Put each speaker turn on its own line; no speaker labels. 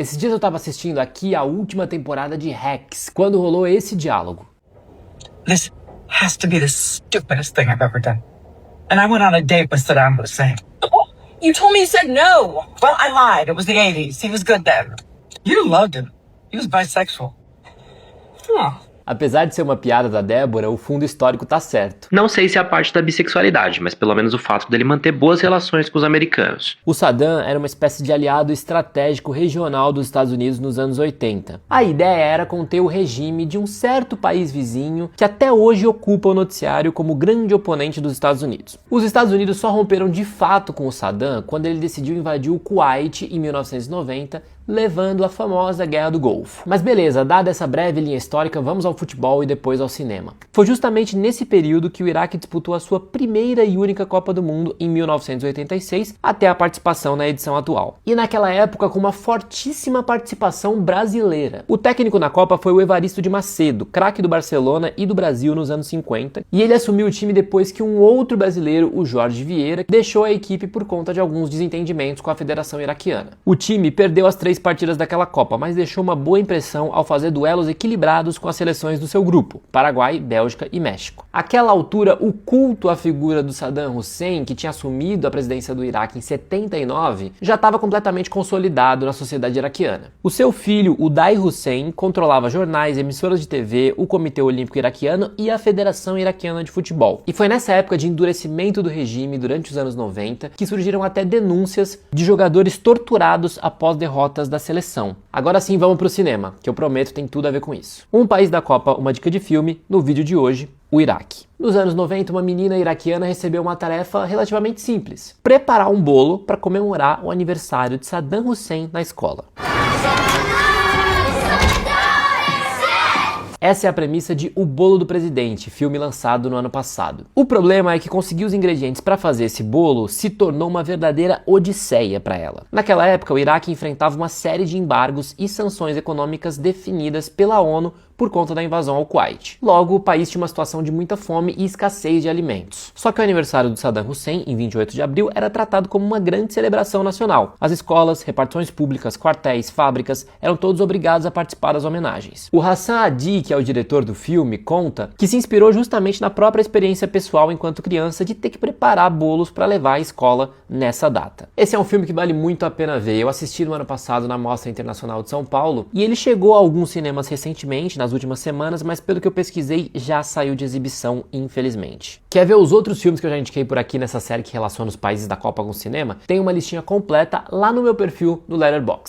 Esses dias eu tava assistindo aqui a última temporada de Hacks, quando rolou esse diálogo.
This has to be the stupidest thing I've ever done. And I went on a date with Saddam Hussein.
Oh, you told me you said no.
Well, I lied. It was the 80s. He was good then. You loved him. He was bisexual.
Oh.
Apesar de ser uma piada da Débora, o fundo histórico tá certo.
Não sei se é a parte da bissexualidade, mas pelo menos o fato dele manter boas relações com os americanos.
O Saddam era uma espécie de aliado estratégico regional dos Estados Unidos nos anos 80. A ideia era conter o regime de um certo país vizinho que até hoje ocupa o noticiário como grande oponente dos Estados Unidos. Os Estados Unidos só romperam de fato com o Saddam quando ele decidiu invadir o Kuwait em 1990, levando a famosa Guerra do Golfo. Mas beleza, dada essa breve linha histórica, vamos ao futebol e depois ao cinema. Foi justamente nesse período que o Iraque disputou a sua primeira e única Copa do Mundo em 1986, até a participação na edição atual. E naquela época com uma fortíssima participação brasileira. O técnico na Copa foi o Evaristo de Macedo, craque do Barcelona e do Brasil nos anos 50, e ele assumiu o time depois que um outro brasileiro, o Jorge Vieira, deixou a equipe por conta de alguns desentendimentos com a Federação Iraquiana. O time perdeu as 3 partidas daquela Copa, mas deixou uma boa impressão ao fazer duelos equilibrados com as seleções do seu grupo, Paraguai, Bélgica e México. Àquela altura, o culto à figura do Saddam Hussein, que tinha assumido a presidência do Iraque em 79, já estava completamente consolidado na sociedade iraquiana. O seu filho, Uday Hussein, controlava jornais, emissoras de TV, o Comitê Olímpico Iraquiano e a Federação Iraquiana de Futebol. E foi nessa época de endurecimento do regime durante os anos 90 que surgiram até denúncias de jogadores torturados após derrotas da seleção. Agora sim, vamos pro cinema, que eu prometo tem tudo a ver com isso. Um país da Copa, uma dica de filme, no vídeo de hoje, o Iraque. Nos anos 90, uma menina iraquiana recebeu uma tarefa relativamente simples: preparar um bolo para comemorar o aniversário de Saddam Hussein na escola. Essa é a premissa de O Bolo do Presidente, filme lançado no ano passado. O problema é que conseguir os ingredientes para fazer esse bolo se tornou uma verdadeira odisseia para ela. Naquela época, o Iraque enfrentava uma série de embargos e sanções econômicas definidas pela ONU por conta da invasão ao Kuwait. Logo, o país tinha uma situação de muita fome e escassez de alimentos. Só que o aniversário do Saddam Hussein, em 28 de abril, era tratado como uma grande celebração nacional. As escolas, repartições públicas, quartéis, fábricas, eram todos obrigados a participar das homenagens. O Hassan Adi, que é o diretor do filme, conta que se inspirou justamente na própria experiência pessoal enquanto criança de ter que preparar bolos para levar à escola nessa data. Esse é um filme que vale muito a pena ver. Eu assisti no ano passado na Mostra Internacional de São Paulo e ele chegou a alguns cinemas recentemente, nas últimas semanas, mas pelo que eu pesquisei já saiu de exibição, infelizmente. Quer ver os outros filmes que eu já indiquei por aqui nessa série que relaciona os países da Copa com o cinema? Tem uma listinha completa lá no meu perfil no Letterboxd.